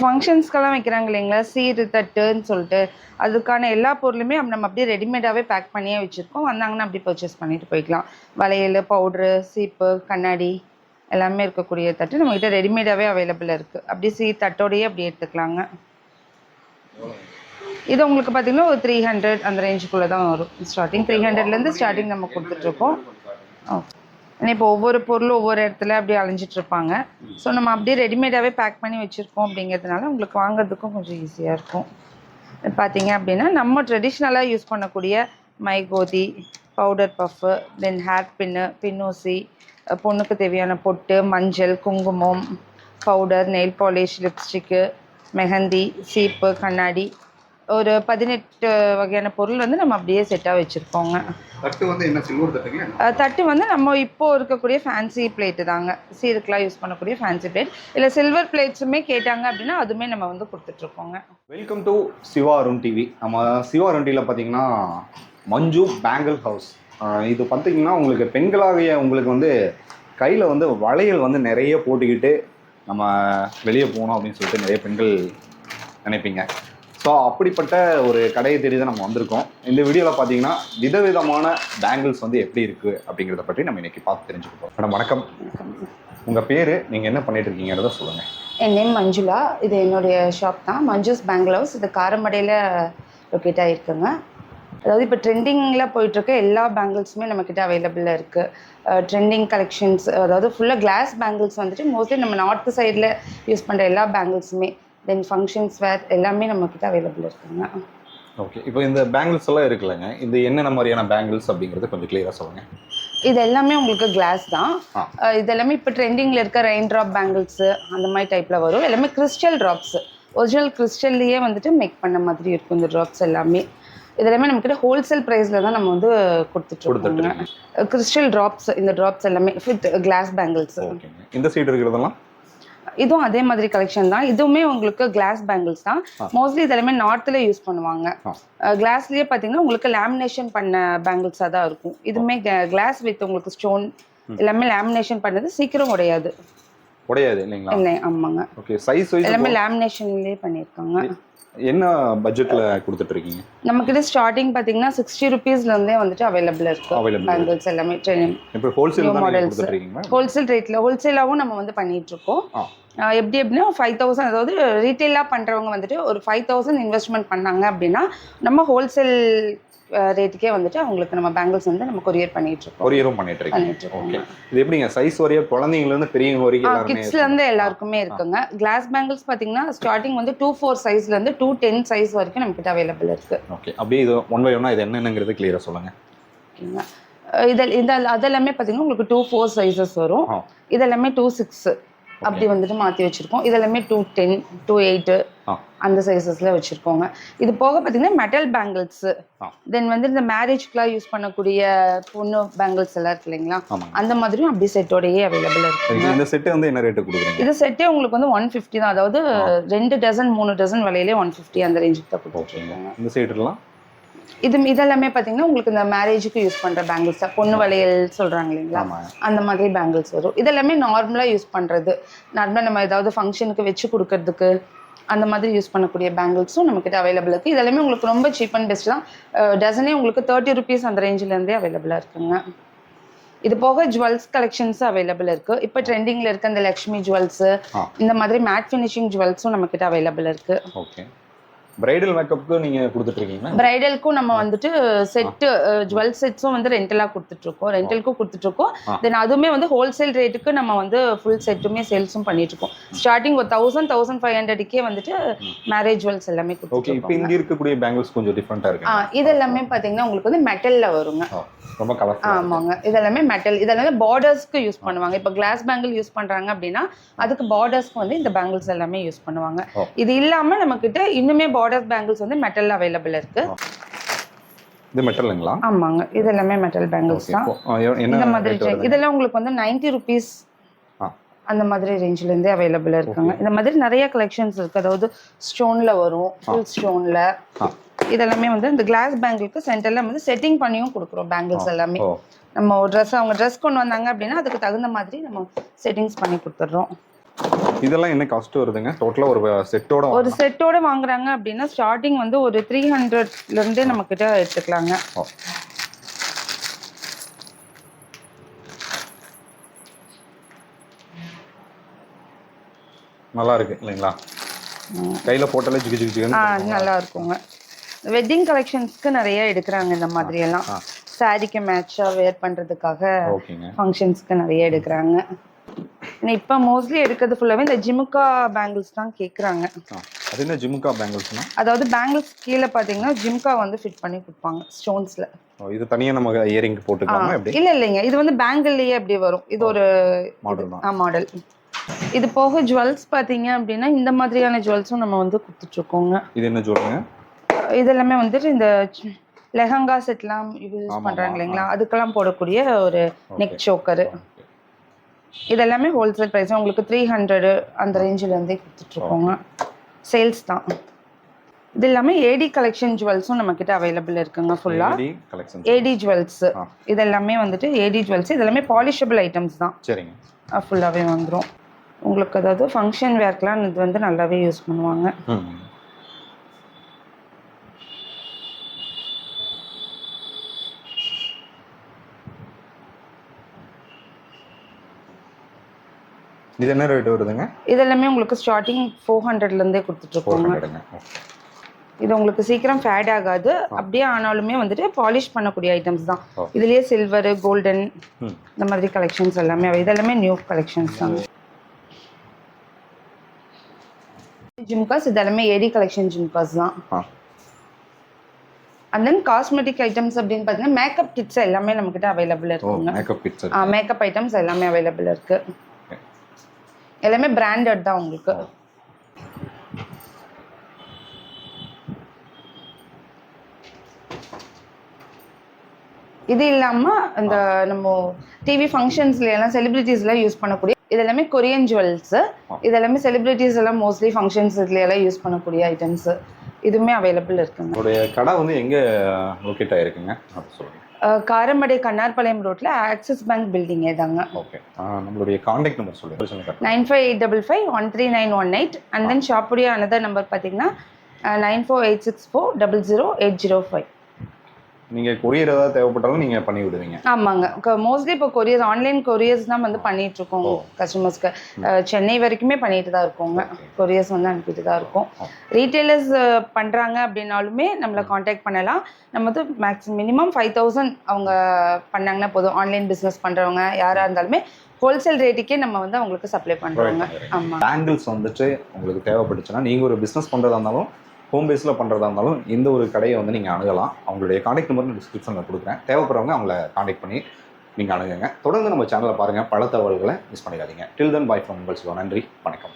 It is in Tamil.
ஃபங்க்ஷன்ஸ்க்கெல்லாம் வைக்கிறாங்க இல்லைங்களா, சீர் தட்டுன்னு சொல்லிட்டு அதுக்கான எல்லா பொருளுமே நம்ம அப்படியே ரெடிமேடாகவே பேக் பண்ணியே வச்சுருக்கோம். வந்தாங்கன்னா அப்படி பர்ச்சேஸ் பண்ணிட்டு போய்க்கலாம். வளையல், பவுட்ரு, சீப்பு, கண்ணாடி எல்லாமே இருக்கக்கூடிய தட்டு நம்மகிட்ட ரெடிமேடாகவே அவைலபிளாக இருக்குது. அப்படியே சீர் தட்டோடையே அப்படி எடுத்துக்கலாங்க. இது உங்களுக்கு பார்த்தீங்கன்னா ஒரு 300 அந்த ரேஞ்சுக்குள்ளே தான் வரும். ஸ்டார்டிங் 300லேருந்து ஸ்டார்டிங் நம்ம கொடுத்துட்ருக்கோம். ஓகே. ஏன்னா இப்போ ஒவ்வொரு பொருளும் ஒவ்வொரு இடத்துல அப்படியே அலைஞ்சிட்ருப்பாங்க. ஸோ நம்ம அப்படியே ரெடிமேடாகவே பேக் பண்ணி வச்சுருக்கோம் அப்படிங்கிறதுனால உங்களுக்கு வாங்குறதுக்கும் கொஞ்சம் ஈஸியாக இருக்கும். பார்த்தீங்க அப்படின்னா நம்ம ட்ரெடிஷ்னலாக யூஸ் பண்ணக்கூடிய மைகோதி, பவுடர் பஃப்பு, தென் ஹேர் பின்னு, பின்னூசி, பொண்ணுக்கு தேவையான பொட்டு, மஞ்சள், குங்குமம், powder, nail polish, lipstick, mehndi, சீப்பு, கண்ணாடி, ஒரு 18 வகையான பொருள் வந்து நம்ம அப்படியே செட்டாக வச்சுருக்கோங்க. தட்டு வந்து என்ன சில்வர் தட்டுங்க? தட்டு வந்து நம்ம இப்போ இருக்கக்கூடிய ஃபேன்சி பிளேட்டு தாங்க. சீருக்கெலாம் யூஸ் பண்ணக்கூடிய ஃபேன்சி பிளேட். இல்லை சில்வர் பிளேட்ஸுமே கேட்டாங்க அப்படின்னா அதுவுமே நம்ம வந்து கொடுத்துட்ருக்கோங்க. Welcome to Siva Arun TV. நம்ம சிவா அருண் டிவியில் பார்த்தீங்கன்னா மஞ்சு பேங்கிள் ஹவுஸ். இது பார்த்தீங்கன்னா உங்களுக்கு பெண்களாகிய உங்களுக்கு வந்து கையில் வந்து வளையல் வந்து நிறைய போட்டுக்கிட்டு நம்ம வெளியே போகணும் அப்படின்னு சொல்லிட்டு நிறைய பெண்கள் நினைப்பீங்க. ஸோ அப்படிப்பட்ட ஒரு கடையை தேடி தான் நம்ம வந்திருக்கோம். இந்த வீடியோவில் பார்த்தீங்கன்னா விதவிதமான பேங்கிள்ஸ் வந்து எப்படி இருக்குது அப்படிங்கிறத பற்றி நம்ம இன்றைக்கி பார்த்து தெரிஞ்சுக்கிட்டோம். மேடம் வணக்கம். உங்கள் பேர், நீங்கள் என்ன பண்ணிட்டு இருக்கீங்கிறத சொல்லுங்கள். என் நேம் மஞ்சுளா. இது என்னுடைய ஷாப் தான், மஞ்சுஸ் பேங்கிள் ஹவுஸ். இது காரமடையில் லொக்கேட் ஆகிருக்குங்க. அதாவது இப்போ ட்ரெண்டிங்கில் போயிட்டுருக்க எல்லா பேங்கிள்ஸுமே நம்மக்கிட்ட அவைலபிளாக இருக்குது. ட்ரெண்டிங் கலெக்ஷன்ஸ், அதாவது ஃபுல்லாக கிளாஸ் பேங்கிள்ஸ் வந்துட்டு மோஸ்ட்லி நம்ம நார்த்து சைடில் யூஸ் பண்ணுற எல்லா பேங்கிள்ஸுமே, தென் ஃபங்க்ஷன்ஸ் வேர் எல்லாமே நம்மக்கிட்ட அவைலபிள் இருக்குங்க. ஓகே. இப்போ இந்த பேங்கிள்ஸ் எல்லாம் இருக்குல்லங்க, இது என்னென்ன மாதிரியான பேங்கிள்ஸ் அப்படிங்கிறது கொஞ்சம் கிளியராக சொல்லுங்கள். இது எல்லாமே உங்களுக்கு கிளாஸ் தான். இது எல்லாமே இப்போ ட்ரெண்டிங்கில் இருக்க ரெயின் ட்ராப் பேங்கிள்ஸு அந்த மாதிரி டைப்பில் வரும். எல்லாமே கிறிஸ்டல் ட்ராப்ஸு, ஒரிஜினல் கிறிஸ்டல்லையே வந்துட்டு மேக் பண்ண மாதிரி இருக்கும் இந்த ட்ராப்ஸ் எல்லாமே. இதெல்லாமே நம்மக்கிட்ட ஹோல்சேல் ப்ரைஸில் தான் நம்ம வந்து கொடுத்துட்ருக்கோங்க. கிறிஸ்டல் ட்ராப்ஸ், இந்த ட்ராப்ஸ் எல்லாமே வித் கிளாஸ் பேங்கிள்ஸ். இந்த சைடு இருக்கிறதெல்லாம் இதுவும் அதே மாதிரி கலெக்ஷன் தான். இதுவுமே உங்களுக்கு கிளாஸ் பேங்கிள்ஸ் தான். மோஸ்ட்லி இதெல்லாமே நார்த்தில் யூஸ் பண்ணுவாங்க. கிளாஸ்லேயே பார்த்தீங்கன்னா உங்களுக்கு லேமினேஷன் பண்ண பேங்கிள்ஸாக தான் இருக்கும். இதுவுமே கிளாஸ் வித் உங்களுக்கு ஸ்டோன் எல்லாமே லேமினேஷன் பண்ணது, சீக்கிரம் உடையாது. இல்லைங்களா? இல்லை, ஆமாங்க. ஓகே. சைஸ் எல்லாமே லேமினேஷன்லேயே பண்ணியிருக்காங்க. என்ன பட்ஜெட்ல கொடுத்துட்டு இருக்கீங்க? நமக்கிட்ட ஸ்டார்டிங் பார்த்தீங்கன்னா 60 rupeesலேருந்தே வந்துட்டு அவைலபிளாக இருக்குது பேங்கிள்ஸ் எல்லாமே. இப்போ ஹோல்சேல் கொடுத்துட்டு இருக்கீங்க? ஹோல்சேல் ரேட்டில் ஹோல்சேலாகவும் நம்ம வந்து பண்ணிகிட்ருக்கோம். எப்படி எப்படின்னா 5000, அதாவது ரீட்டெயிலாக பண்ணுறவங்க வந்துட்டு ஒரு 5000 இன்வெஸ்ட்மெண்ட் பண்ணாங்க அப்படின்னா நம்ம ஹோல்சேல் ரேட்டுக்கே வந்துட்டு அவங்களுக்கு நம்ம பேங்கிள்ஸ் வந்து நம்ம கொரியர் பண்ணிட்டுருக்கோம். கொரியரும் பண்ணிட்டுருக்கோம். ஓகே. இது எப்படிங்க சைஸ் வரையா, குழந்தைங்கலேருந்து பெரியவங்க வரைக்கும் கிட்ஸ்லேருந்து எல்லாருக்குமே இருக்குங்க. கிளாஸ் பேங்கிள்ஸ் பார்த்தீங்கன்னா ஸ்டார்டிங் வந்து 2-4 சைஸ்லேருந்து 2-10 சைஸ் வரைக்கும் நம்மக்கிட்ட அவைலபிள் இருக்குது. ஓகே. அப்படியே இது ஒன் பை ஒன்னா இது என்னங்கிறது கிளியராக சொல்லுங்கள். ஓகேங்க. இதெல்லாமே பார்த்தீங்கன்னா உங்களுக்கு 2-4 சைஸஸ் வரும். இதெல்லாமே 2-6 அப்படி வந்துட்டு மாற்றி வச்சுருக்கோம். இதெல்லாமே 2-10, 2-8 அந்த சைஸஸில் வச்சுருக்கோங்க. இது போக பார்த்தீங்கன்னா மெட்டல் பேங்கிள்ஸு, தென் வந்து இந்த மேரேஜ்க்குலாம் யூஸ் பண்ணக்கூடிய பொண்ணு பேங்கிள்ஸ் எல்லாம் இருக்கு இல்லைங்களா, அந்த மாதிரியும் அப்படி செட்டோடையே அவைலபிள் இருக்குது. இந்த செட்டு வந்து என்ன ரேட்டு கொடுக்குறீங்க? இது செட்டே உங்களுக்கு வந்து 150 தான். அதாவது 2 டசன் 3 டசன் விலையிலே 150 அந்த ரேஞ்சுக்கு தான் கொடுத்துருக்கோங்க. இந்த சைடுலாம் இதெல்லாமே பார்த்தீங்கன்னா உங்களுக்கு இந்த மேரேஜுக்கு யூஸ் பண்ணுற பேங்கிள்ஸ் தான். பொண்ணு வளையல் சொல்கிறாங்க இல்லைங்களா, அந்த மாதிரி பேங்கிள்ஸ் வரும். இதெல்லாமே நார்மலாக யூஸ் பண்ணுறது, நார்மலாக நம்ம ஏதாவது ஃபங்க்ஷனுக்கு வச்சு கொடுக்கறதுக்கு அந்த மாதிரி யூஸ் பண்ணக்கூடிய பேங்கிள்ஸும் நம்மக்கிட்ட அவைலபிள் இருக்குது. இதெல்லாமே உங்களுக்கு ரொம்ப சீப் அண்ட் பெஸ்ட் தான். டசனே உங்களுக்கு 30 rupees அந்த ரேஞ்சிலேருந்தே அவைலபிளாக இருக்குங்க. இது போக ஜுவல்ஸ் கலெக்ஷன்ஸ் அவைலபிள் இருக்குது. இப்போ ட்ரெண்டிங்கில் இருக்க இந்த லக்ஷ்மி ஜுவல்ஸு, இந்த மாதிரி மேட் ஃபினிஷிங் ஜுவல்ஸும் நம்மக்கிட்ட அவைலபிள் இருக்குது. ஓகே. பிரைடல் மேக்கப்புக்கு நீங்கள் கொடுத்துட்ருக்கீங்களா? பிரைடலுக்கும் நம்ம வந்துட்டு செட்டு ஜுவல் செட்ஸும் வந்து ரெண்டலாக கொடுத்துட்ருக்கோம், ரெண்டலுக்கும் கொடுத்துட்ருக்கோம். தென் அதுவுமே வந்து ஹோல்சேல் ரேட்டுக்கு நம்ம வந்து ஃபுல் செட்டுமே சேல்ஸும் பண்ணிட்டுருக்கோம். ஸ்டார்டிங் ஒரு 1000-1500க்கே வந்துட்டு மேரேஜ் ஜுவல்ஸ் எல்லாமே கொடுத்துருக்கோம். இப்போ இங்கே இருக்கக்கூடிய பேங்கிள்ஸ் கொஞ்சம் டிஃப்ரெண்ட்டாக இருக்கு. இது எல்லாமே பார்த்தீங்கன்னா உங்களுக்கு வந்து மெட்டலில் வருங்க. ரொம்ப கலர். ஆமாங்க. இதெல்லாமே மெட்டல். இதெல்லாமே பார்டர்ஸ்க்கு யூஸ் பண்ணுவாங்க. இப்போ கிளாஸ் பேங்கிள் யூஸ் பண்ணுறாங்க அப்படின்னா அதுக்கு பார்டர்ஸ்க்கு வந்து இந்த பேங்கிள்ஸ் எல்லாமே யூஸ் பண்ணுவாங்க. இது இல்லாமல் நம்மக்கிட்ட இன்னுமே பார்டர் பேங்கிள்ஸ் வந்து மெட்டல் அவைலபிள் இருக்கு. இது மெட்டலுங்களா? ஆமாங்க. இது எல்லாமே மெட்டல் பேங்கிள்ஸ் தான். இந்த மாதிரி இதெல்லாம் உங்களுக்கு வந்து 90 rupees அந்த மாதிரி ரேஞ்சில் இருந்தே அவைலபிள் இருக்காங்க. இந்த மாதிரி நிறைய கலெக்ஷன்ஸ் இருக்கு. அதாவது ஸ்டோன்ல வரும், ஃபுல் ஸ்டோன்ல. இதெல்லாமே வந்து இந்த கிளாஸ் பேங்கிளுக்கு சென்டர்ல வந்து செட்டிங் பண்ணியும் கொடுக்குறோம். பேங்கிள்ஸ் எல்லாமே நம்ம ஒரு ட்ரெஸ், அவங்க ட்ரெஸ் கொண்டு வந்தாங்க அப்படின்னா அதுக்கு தகுந்த மாதிரி நம்ம செட்டிங்ஸ் பண்ணி கொடுத்துட்றோம். இதெல்லாம் என்ன காஸ்ட் வருதுங்க டோட்டலாக ஒரு செட்டோட? ஒரு செட்டோட வாங்குறாங்க அப்படின்னா ஸ்டார்டிங் வந்து ஒரு 300ல இருந்தே நம்ம கிட்ட எடுத்துக்கலாங்க. நல்லா இருக்கு இல்லைங்களா? கையில போட்டாலே ஜிகு ஜிகு ஜிகு. நல்லா இருக்குங்க. வெட்டிங் கலெக்ஷன்ஸ்க்கு நிறைய எடுக்கிறாங்க இந்த மாதிரி எல்லாம். சாரிக்கு மேட்சா வேர் பண்றதுக்காக ஃபங்க்ஷன்ஸ்க்கு நிறைய எடுக்கிறாங்க. இப்போ மோஸ்ட்லி எடுக்கிறது ஃபுல்லாவே இந்த ஜிமுக்கா பேங்கிள்ஸ் தான் கேட்குறாங்க. அது என்ன ஜிமுக்கா பேங்கிள்ஸ்னா? அதாவது பேங்கிள்ஸ் கீழே பார்த்தீங்கன்னா ஜிமுக்கா வந்து ஃபிட் பண்ணி கொடுப்பாங்க ஸ்டோன்ஸ்ல. இது தனியாக நம்ம இயரிங் போட்டுக்கலாமா எப்படி? இல்லைங்க, இது வந்து பேங்கிள்லேயே அப்படி வரும். இது ஒரு மாடல். இது போக ஜுவல்ஸ் பார்த்தீங்க அப்படின்னா இந்த மாதிரியான ஜுவல்ஸும் நம்ம வந்து கொடுத்துட்ருக்கோங்க. இது என்ன ஜுவல்லுங்க? இது எல்லாமே வந்துட்டு இந்த லெஹங்கா செட்லாம் யூஸ் பண்ணுறாங்க இல்லைங்களா, அதுக்கெல்லாம் போடக்கூடிய ஒரு நெக் சோக்கரு. இதெல்லாமே ஹோல்சேல் ப்ரைஸ் உங்களுக்கு 300 அந்த ரேஞ்சிலேருந்தே கொடுத்துட்ருக்கோங்க. சேல்ஸ் தான். இது எல்லாமே ஏடி கலெக்ஷன் ஜுவல்ஸும் நம்மக்கிட்ட அவைலபிள் இருக்குங்க. ஃபுல்லாக ஏடி ஜுவல்ஸ் இது எல்லாமே வந்துட்டு ஏடி ஜுவல்ஸ். இது எல்லாமே பாலிஷபிள் ஐட்டம்ஸ் தான். சரிங்க. ஃபுல்லாகவே வந்துடும் உங்களுக்கு. அதாவது ஃபங்க்ஷன் வேர்க்கெலாம் இது வந்து நல்லாவே யூஸ் பண்ணுவாங்க. இது என்ன ரேட் வருதுங்க? இது எல்லாமே உங்களுக்கு ஸ்டார்டிங் 400லேருந்தே கொடுத்துட்ருக்கோங்க. இது உங்களுக்கு சீக்கிரம் ஃபேட் ஆகாது. அப்படியே ஆனாலுமே வந்துட்டு பாலிஷ் பண்ணக்கூடிய ஐட்டம்ஸ் தான். இதுலேயே சில்வர், கோல்டன் இந்த மாதிரி கலெக்ஷன்ஸ் எல்லாமே இதெல்லாமே நியூ கலெக்ஷன்ஸ் தான். ஜிம்காஸ் இது எல்லாமே ஏடி கலெக்ஷன் ஜிம்காஸ் தான். அண்ட் தென் காஸ்மெட்டிக் ஐட்டம்ஸ் அப்படின்னு பார்த்தீங்கன்னா மேக்கப் கிட்ஸ் எல்லாமே நம்மக்கிட்ட அவைலபிள் இருக்குங்க. மேக்கப் ஐட்டம்ஸ் எல்லாமே அவைலபிள் இருக்கு. எல்லாமே பிராண்டட் தான் உங்களுக்கு. இது இல்லாமல் இந்த நம்ம டிவி ஃபங்க்ஷன்ஸ்ல எல்லாம் செலிபிரிட்டிஸ்லாம் யூஸ் பண்ணக்கூடிய இது எல்லாமே கொரியன் ஜுவல்ஸு. இது எல்லாமே செலிபிரிட்டிஸ் எல்லாம் மோஸ்ட்லி ஃபங்க்ஷன்ஸ் இதுல எல்லாம் யூஸ் பண்ணக்கூடிய ஐட்டம்ஸ். இதுவுமே அவைலபிள் இருக்குங்க. உங்களுடைய கடை வந்து எங்கே லொக்கேட் ஆகிருக்குங்க அது சொல்லுங்கள். காரமடை கண்ணார்பாளையம் ரோட்டில் ஆக்சிஸ் பேங்க் பில்டிங்கே தாங்க. ஓகே. நம்மளுடைய காண்டாக்ட் நம்பர் சொல்லுங்கள். 9585539918. அண்ட் தென் ஷாப்புடைய அனதர் நம்பர் பார்த்தீங்கன்னா 9486400805. நீங்கள் கொரியர் ஏதாவது தேவைப்பட்டாலும் நீங்கள் பண்ணி விடுவீங்க? ஆமாங்க. மோஸ்ட்லி இப்போ கொரியர் ஆன்லைன் கொரியர்ஸ் தான் வந்து பண்ணிட்டு இருக்கோம் கஸ்டமர்ஸ்க்கு. சென்னை வரைக்குமே பண்ணிட்டு தான் இருக்கோங்க. கொரியர்ஸ் வந்து அனுப்பிட்டு தான் இருக்கோம். ரீட்டைலர்ஸ் பண்ணுறாங்க அப்படின்னாலுமே நம்மளை காண்டாக்ட் பண்ணலாம். நம்ம வந்து மினிமம் 5000 அவங்க பண்ணாங்கன்னா போதும். ஆன்லைன் பிஸ்னஸ் பண்ணுறவங்க யாராக இருந்தாலுமே ஹோல்சேல் ரேட்டுக்கே நம்ம வந்து அவங்களுக்கு சப்ளை பண்ணுறோங்க. ஆமாம். பேங்கிள்ஸ் வந்துட்டு உங்களுக்கு தேவைப்பட்டுச்சுன்னா நீங்கள் ஒரு பிஸ்னஸ் பண்ணுறதா இருந்தாலும் ஹோம் பேஸில் பண்ணுறதா இருந்தாலும் இந்த ஒரு கடையை வந்து நீங்கள் அணுகலாம். அவங்களுடைய காண்டாக்ட் நம்பர் நான் டிஸ்கிரிப்ஷனில் கொடுக்குறேன். தேவைப்படுறவங்க அவங்கள காண்டாக்ட் பண்ணி நீங்கள் அணுகுங்க. தொடர்ந்து நம்ம சேனலை பாருங்கள். பல தகவல்களை மிஸ் பண்ணிடாதீங்க. டில் தென் பாய் ஃப்ரம் உங்கள் சிவா. நன்றி, வணக்கம்.